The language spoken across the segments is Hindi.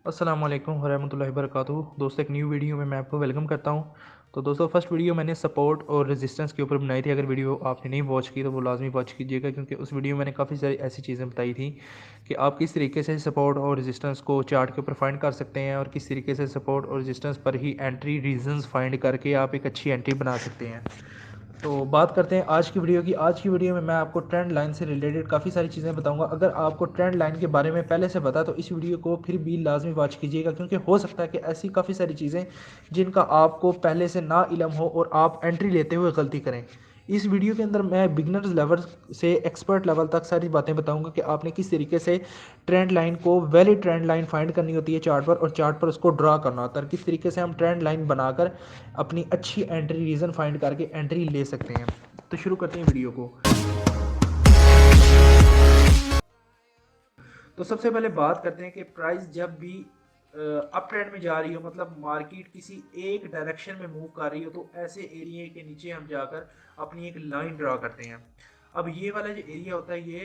अस्सलाम वालेकुम वरहमतुल्लाहि वबरकातुहू। दोस्तों एक न्यू वीडियो में मैं आपको वेलकम करता हूं। तो दोस्तों फर्स्ट वीडियो मैंने सपोर्ट और रेजिस्टेंस के ऊपर बनाई थी। अगर वीडियो आपने नहीं वॉच की तो वो लाजमी वॉच कीजिएगा, क्योंकि उस वीडियो में मैंने काफ़ी सारी ऐसी चीज़ें बताई थी कि आप किस तरीके से सपोर्ट और रेजिस्टेंस को चार्ट के ऊपर फाइंड कर सकते हैं, और किस तरीके से सपोर्ट और रेजिस्टेंस पर ही एंट्री रीजंस फाइंड करके आप एक अच्छी एंट्री बना सकते हैं। तो बात करते हैं आज की वीडियो की। आज की वीडियो में मैं आपको ट्रेंड लाइन से रिलेटेड काफ़ी सारी चीज़ें बताऊंगा। अगर आपको ट्रेंड लाइन के बारे में पहले से पता तो इस वीडियो को फिर भी लाजमी वॉच कीजिएगा, क्योंकि हो सकता है कि ऐसी काफ़ी सारी चीज़ें जिनका आपको पहले से ना इलम हो और आप एंट्री लेते हुए गलती करें। इस वीडियो के अंदर मैं बिगनर्स लेवल से एक्सपर्ट लेवल तक सारी बातें बताऊंगा कि आपने किस तरीके से ट्रेंड लाइन को वैलिड ट्रेंड लाइन फाइंड करनी होती है चार्ट पर, और चार्ट पर उसको ड्रा करना होता है, किस तरीके से हम ट्रेंड लाइन बनाकर अपनी अच्छी एंट्री रीज़न फाइंड करके एंट्री ले सकते हैं। तो शुरू करते हैं वीडियो को। तो सबसे पहले बात करते हैं कि प्राइस जब भी अप ट्रेंड में जा रही हो, मतलब मार्केट किसी एक डायरेक्शन में मूव कर रही हो, तो ऐसे एरिया के नीचे हम जाकर अपनी एक लाइन ड्रा करते हैं। अब ये वाला जो एरिया होता है ये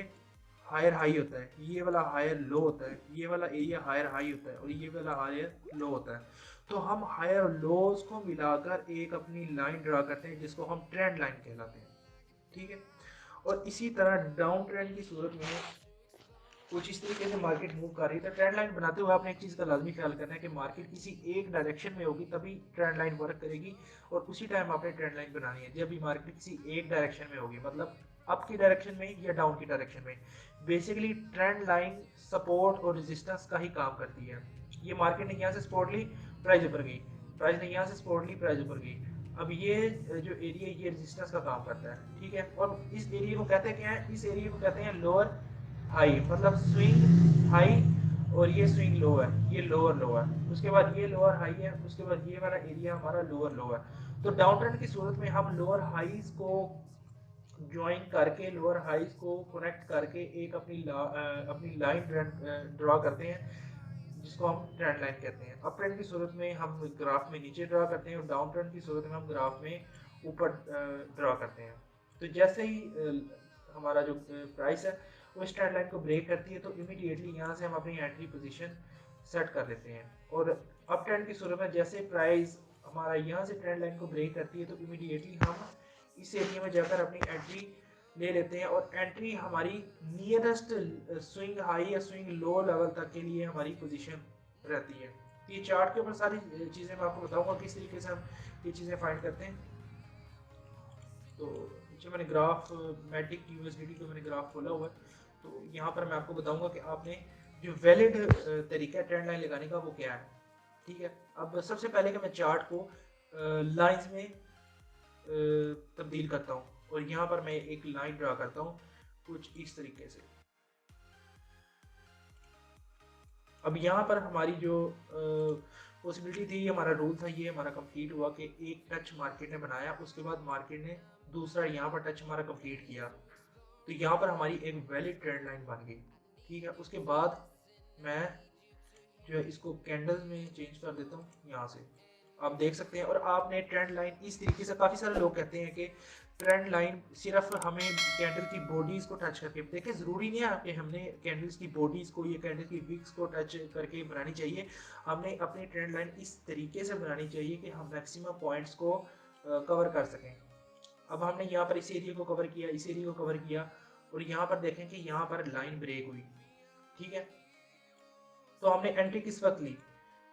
हायर हाई होता है, ये वाला हायर लो होता है, ये वाला एरिया हायर हाई होता है, और ये वाला हायर लो होता है। तो हम हायर लोज को मिलाकर एक अपनी लाइन ड्रा करते हैं जिसको हम ट्रेंड लाइन कहलाते हैं। ठीक है। और इसी तरह डाउन ट्रेंड की सूरत में कुछ इस तरीके से मार्केट मूव कर रही है, तो ट्रेंड लाइन बनाते हुए आपने एक चीज़ का लाजमी ख्याल करना है कि मार्केट किसी एक डायरेक्शन में होगी तभी ट्रेंड लाइन वर्क करेगी, और उसी टाइम आपने ट्रेंड लाइन बनानी है जब भी मार्केट किसी एक डायरेक्शन में होगी, मतलब अप की डायरेक्शन में या डाउन की डायरेक्शन में। बेसिकली ट्रेंड लाइन सपोर्ट और रेजिस्टेंस का ही काम करती है। ये मार्केट ने यहाँ से सपोर्ट ली, प्राइस ऊपर गई, प्राइस ने यहाँ से सपोर्ट ली, प्राइस ऊपर गई। अब ये जो एरिया ये रेजिस्टेंस का काम करता है। ठीक है। और इस एरिया को कहते हैं क्या है, इस एरिया को कहते हैं लोअर हाई, मतलब स्विंग हाई, और ये स्विंग लो है, ये लोअर लो है, उसके बाद ये लोअर हाई है, उसके बाद ये वाला एरिया हमारा लोअर लो है। तो डाउन ट्रेंड की सूरत में हम लोअर हाईज को ज्वाइन करके, लोअर हाईज को कनेक्ट करके एक अपनी लाइन ड्रा करते हैं जिसको हम ट्रेंड लाइन कहते हैं। अप ट्रेंड की सूरत में हम ग्राफ में नीचे ड्रा करते हैं, और डाउन ट्रेंड की सूरत में हम ग्राफ में ऊपर ड्रा करते हैं। तो जैसे ही हमारा जो प्राइस है वो इस ट्रेंड लाइन को ब्रेक करती है, तो इमीडिएटली यहाँ से हम अपनी एंट्री पोजीशन सेट कर लेते हैं। और अप ट्रेंड की सूरत में जैसे प्राइस हमारा यहाँ से ट्रेंड लाइन को ब्रेक करती है, तो इमीडिएटली हम इस एरिया में जाकर अपनी एंट्री ले लेते हैं, और एंट्री हमारी नियरेस्ट स्विंग हाई या स्विंग लो लेवल तक के लिए हमारी पोजीशन रहती है। तो ये चार्ट के ऊपर सारी चीज़ें मैं आपको बताऊंगा किस तरीके से हम ये चीज़ें फाइंड करते हैं। तो नीचे मैंने ग्राफ मैटिक यूएसडीटी का मैंने ग्राफ खोला हुआ है, तो यहाँ पर मैं आपको बताऊंगा कि आपने जो वैलिड तरीका है ट्रेंड लाइन लगाने का वो क्या है। ठीक है। अब सबसे पहले कि मैं चार्ट को लाइंस में तब्दील करता हूँ, और यहाँ पर मैं एक लाइन ड्रा करता हूँ कुछ इस तरीके से। अब यहाँ पर हमारी जो पॉसिबिलिटी थी, हमारा रूल था, ये हमारा कंप्लीट हुआ कि एक टच मार्केट ने बनाया, उसके बाद मार्केट ने दूसरा यहाँ पर टच हमारा कंप्लीट किया, तो यहाँ पर हमारी एक वैलिड ट्रेंड लाइन बन गई। ठीक है। उसके बाद मैं जो है इसको कैंडल में चेंज कर देता हूँ यहाँ से, आप देख सकते हैं। और आपने ट्रेंड लाइन इस तरीके से, काफ़ी सारे लोग कहते हैं कि ट्रेंड लाइन सिर्फ हमें कैंडल की बॉडीज को टच करके, देखिए ज़रूरी नहीं है कि हमने कैंडल्स की बॉडीज को या कैंडल की विक्स को टच करके बनानी चाहिए। हमने अपनी ट्रेंड लाइन इस तरीके से बनानी चाहिए कि हम मैक्सिमम पॉइंट्स को कवर कर सकें। अब हमने यहाँ पर इस एरिया को कवर किया, इस एरिया को कवर किया, और यहाँ पर देखें कि यहाँ पर लाइन ब्रेक हुई। ठीक है। तो हमने एंट्री किस वक्त ली,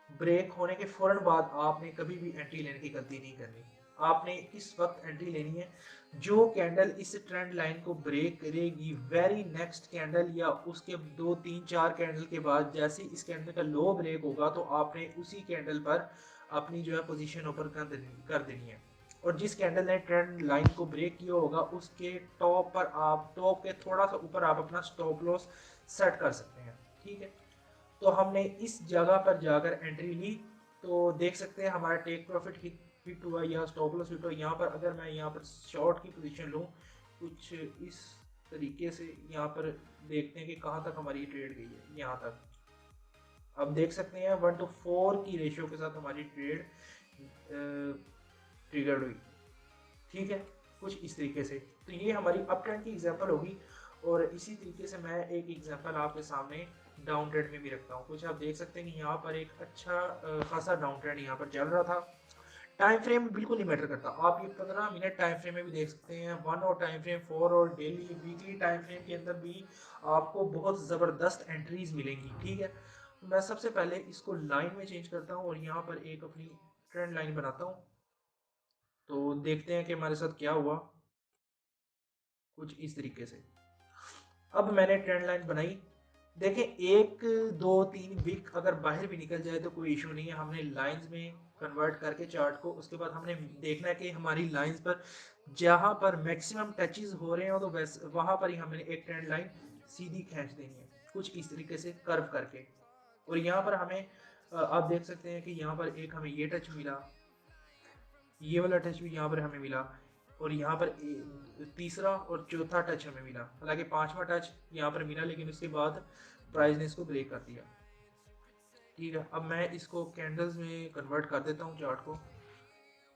ब्रेक होने के फौरन बाद आपने कभी भी एंट्री लेने की गलती नहीं करनी। आपने इस वक्त एंट्री लेनी है जो कैंडल इस ट्रेंड लाइन को ब्रेक करेगी, वेरी नेक्स्ट कैंडल या उसके 2 3 4 कैंडल के बाद जैसे इस कैंडल का लो ब्रेक होगा, तो आपने उसी कैंडल पर अपनी जो है पोजीशन ओपन कर देनी है। और जिस कैंडल ने ट्रेंड लाइन को ब्रेक किया होगा उसके टॉप पर, आप टॉप के थोड़ा सा ऊपर आप अपना स्टॉप लॉस सेट कर सकते हैं। ठीक है। तो हमने इस जगह पर जाकर एंट्री ली, तो देख सकते हैं हमारा टेक प्रॉफिट हिट हुआ या स्टॉप लॉस हिट हुआ। यहाँ पर अगर मैं यहाँ पर शॉर्ट की पोजीशन लूँ कुछ इस तरीके से, यहाँ पर देखते हैं कि कहाँ तक हमारी ट्रेड गई है, यहाँ तक अब देख सकते हैं 1:4 की रेशियो के साथ हमारी ट्रेड ट्रिगर्ड हुई। ठीक है। कुछ इस तरीके से, तो ये हमारी अप ट्रेंड की एग्जांपल होगी। और इसी तरीके से मैं एक एग्जांपल आपके सामने डाउन ट्रेंड में भी रखता हूँ। कुछ आप देख सकते हैं कि यहाँ पर एक अच्छा खासा डाउन ट्रेंड यहाँ पर चल रहा था। टाइम फ्रेम बिल्कुल नहीं मैटर करता, आप ये 15 मिनट टाइम फ्रेम में भी देख सकते हैं, 1 और टाइम फ्रेम, 4 और डेली वीकली टाइम फ्रेम के अंदर भी आपको बहुत ज़बरदस्त एंट्रीज मिलेंगी। ठीक है, मैं सबसे पहले इसको लाइन में चेंज करता हूँ और यहाँ पर एक अपनी ट्रेंड लाइन बनाता हूँ। तो देखते हैं कि हमारे साथ क्या हुआ। कुछ इस तरीके से अब मैंने ट्रेंड लाइन बनाई। देखें, 1 2 3 विक अगर बाहर भी निकल जाए तो कोई इशू नहीं है, हमने लाइंस में कन्वर्ट करके चार्ट को, उसके बाद हमने देखना है कि हमारी लाइंस पर जहां पर मैक्सिमम टचेस हो रहे हो तो वैसे वहां पर ही हमने एक ट्रेंड लाइन सीधी खींच देनी है, कुछ इस तरीके से कर्व करके। और यहाँ पर हमें आप देख सकते हैं कि यहाँ पर एक हमें ये टच मिला, ये वाला टच भी यहाँ पर हमें मिला, और यहाँ पर तीसरा और चौथा टच हमें मिला। हालांकि पांचवा टच यहाँ पर मिला, लेकिन उसके बाद प्राइस ने इसको ब्रेक कर दिया। ठीक है, अब मैं इसको कैंडल्स में कन्वर्ट कर देता हूँ चार्ट को।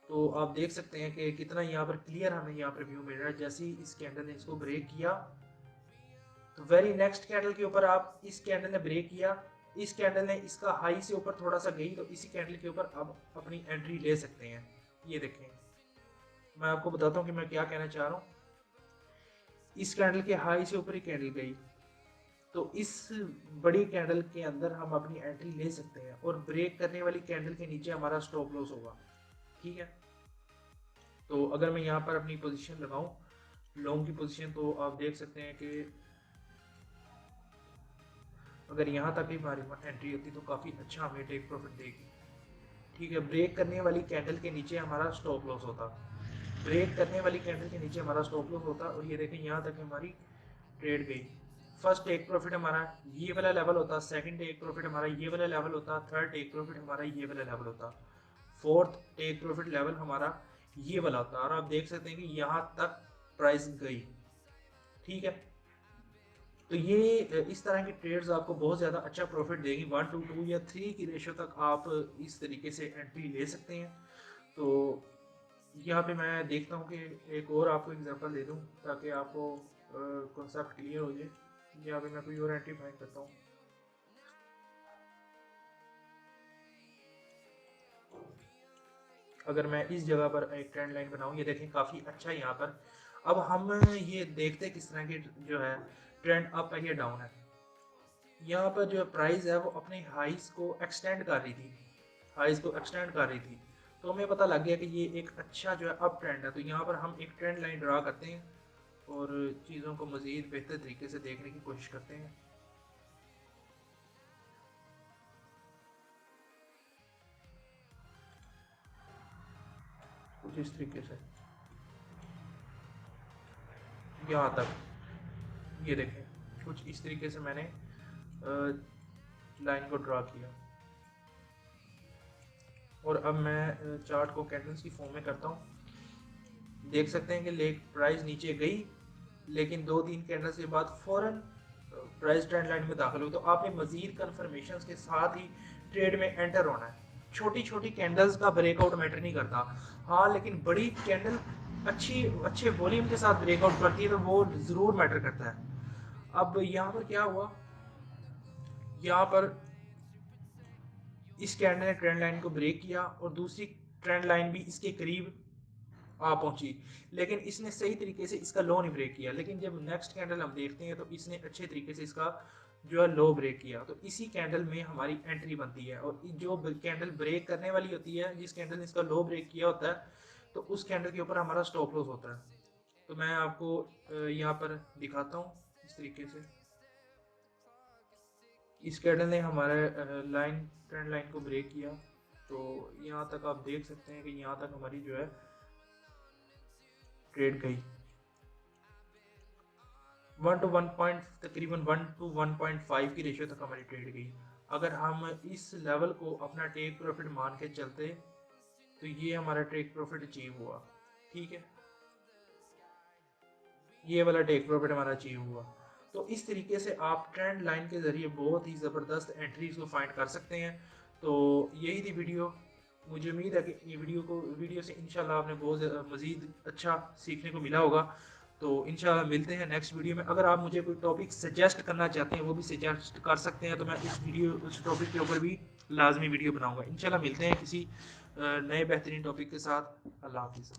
तो आप देख सकते हैं कि कितना यहाँ पर क्लियर हमें यहाँ पर व्यू मिल रहा है। जैसे ही इस कैंडल ने इसको ब्रेक किया तो वेरी नेक्स्ट कैंडल के ऊपर, आप इस कैंडल ने ब्रेक किया, इस कैंडल ने इसका हाई से ऊपर थोड़ा सा गई, तो इसी कैंडल के ऊपर अब अपनी एंट्री ले सकते हैं। ये देखें, मैं आपको बताता हूँ कि मैं क्या कहना चाह रहा हूँ। इस कैंडल के हाई से ऊपर ही कैंडल गई, तो इस बड़ी कैंडल के अंदर हम अपनी एंट्री ले सकते हैं, और ब्रेक करने वाली कैंडल के नीचे हमारा स्टॉप लॉस होगा। ठीक है, तो अगर मैं यहाँ पर अपनी पोजीशन लगाऊं, लॉन्ग की पोजीशन, तो आप देख सकते हैं कि अगर यहाँ तक ही हमारी एंट्री होती तो काफ़ी अच्छा हमें टेक प्रॉफिट देगी। ठीक है, ब्रेक करने वाली कैंडल के नीचे हमारा स्टॉप लॉस होता, ब्रेक करने वाली कैंडल के नीचे हमारा स्टॉप लॉस होता, और ये देखें यहाँ तक हमारी ट्रेड गई। फर्स्ट टेक प्रॉफिट हमारा ये वाला लेवल होता, सेकंड टेक प्रॉफिट हमारा ये वाला लेवल होता, थर्ड टेक प्रॉफिट हमारा ये वाला लेवल होता, फोर्थ टेक प्रॉफिट लेवल हमारा ये वाला होता, और आप देख सकते हैं कि यहाँ तक प्राइस गई। ठीक है, तो ये इस तरह की ट्रेड्स आपको बहुत ज़्यादा अच्छा प्रॉफिट देगी। 1 to 2 या 3 की रेशो तक आप इस तरीके से एंट्री ले सकते हैं। तो यहाँ पे मैं देखता हूँ कि एक और आपको एग्जांपल दे दूँ ताकि आपको कॉन्सेप्ट क्लियर हो जाए। यहाँ पे मैं कोई और एंट्री फाइंड करता हूँ। अगर मैं इस जगह पर एक ट्रेंड लाइन बनाऊँ, ये देखें काफ़ी अच्छा है यहाँ पर। अब हम ये देखते हैं किस तरह की जो है ट्रेंड अप है या डाउन है। यहाँ पर जो प्राइस है वो अपने हाइस को एक्सटेंड कर रही थी, हाइस को एक्सटेंड कर रही थी, तो हमें पता लग गया कि ये एक अच्छा जो है अप ट्रेंड है। तो यहाँ पर हम एक ट्रेंड लाइन ड्रा करते हैं और चीज़ों को मज़ीद बेहतर तरीके से देखने की कोशिश करते हैं। कुछ इस तरीके से यहाँ तक, ये देखें कुछ इस तरीके से मैंने लाइन को ड्रा किया, और अब मैं चार्ट को कैंडल्स की फॉर्म में करता हूँ। देख सकते हैं कि लेक प्राइस नीचे गई, लेकिन 2-3 कैंडल्स के बाद फौरन प्राइस ट्रेंड लाइन में दाखिल हुई। तो आपने मजीद कन्फर्मेशन के साथ ही ट्रेड में एंटर होना है। छोटी छोटी कैंडल्स का ब्रेकआउट मैटर नहीं करता, हाँ, लेकिन बड़ी कैंडल अच्छे वॉल्यूम के साथ ब्रेकआउट करती है तो वो ज़रूर मैटर करता है। अब यहाँ पर क्या हुआ, यहाँ पर इस कैंडल ने ट्रेंड लाइन को ब्रेक किया और दूसरी ट्रेंड लाइन भी इसके करीब आ पहुंची, लेकिन इसने सही तरीके से इसका लो नहीं ब्रेक किया। लेकिन जब नेक्स्ट कैंडल हम देखते हैं तो इसने अच्छे तरीके से इसका जो है लो ब्रेक किया, तो इसी कैंडल में हमारी एंट्री बनती है। और जो कैंडल ब्रेक करने वाली होती है, जिस कैंडल ने इसका लो ब्रेक किया होता है, तो उस कैंडल के ऊपर हमारा स्टॉप लॉस होता है। तो मैं आपको यहाँ पर दिखाता हूँ इस तरीके से। इस कैंडल ने हमारे लाइन ट्रेंड लाइन को ब्रेक किया, तो यहाँ तक आप देख सकते हैं कि यहाँ तक हमारी जो है ट्रेड गई। 1 to 1 पॉइंट, तकरीबन 1 to 1.5 की रेशियो तक हमारी ट्रेड गई। अगर हम इस लेवल को अपना टेक प्रॉफिट मान के चलते तो ये हमारा टेक प्रॉफिट अचीव हुआ। ठीक है, ये वाला टेक प्रॉफिट हमारा अचीव हुआ। तो इस तरीके से आप ट्रेंड लाइन के ज़रिए बहुत ही ज़बरदस्त एंट्रीज को फाइंड कर सकते हैं। तो यही थी वीडियो। मुझे उम्मीद है कि ये वीडियो से इंशाल्लाह आपने बहुत मज़ीद अच्छा सीखने को मिला होगा। तो इंशाल्लाह मिलते हैं नेक्स्ट वीडियो में। अगर आप मुझे कोई टॉपिक सजेस्ट करना चाहते हैं वो भी सजेस्ट कर सकते हैं, तो मैं उस टॉपिक के ऊपर भी लाजमी वीडियो बनाऊंगा। इंशाल्लाह मिलते हैं किसी नए बेहतरीन टॉपिक के साथ। अल्लाह हाफिज़।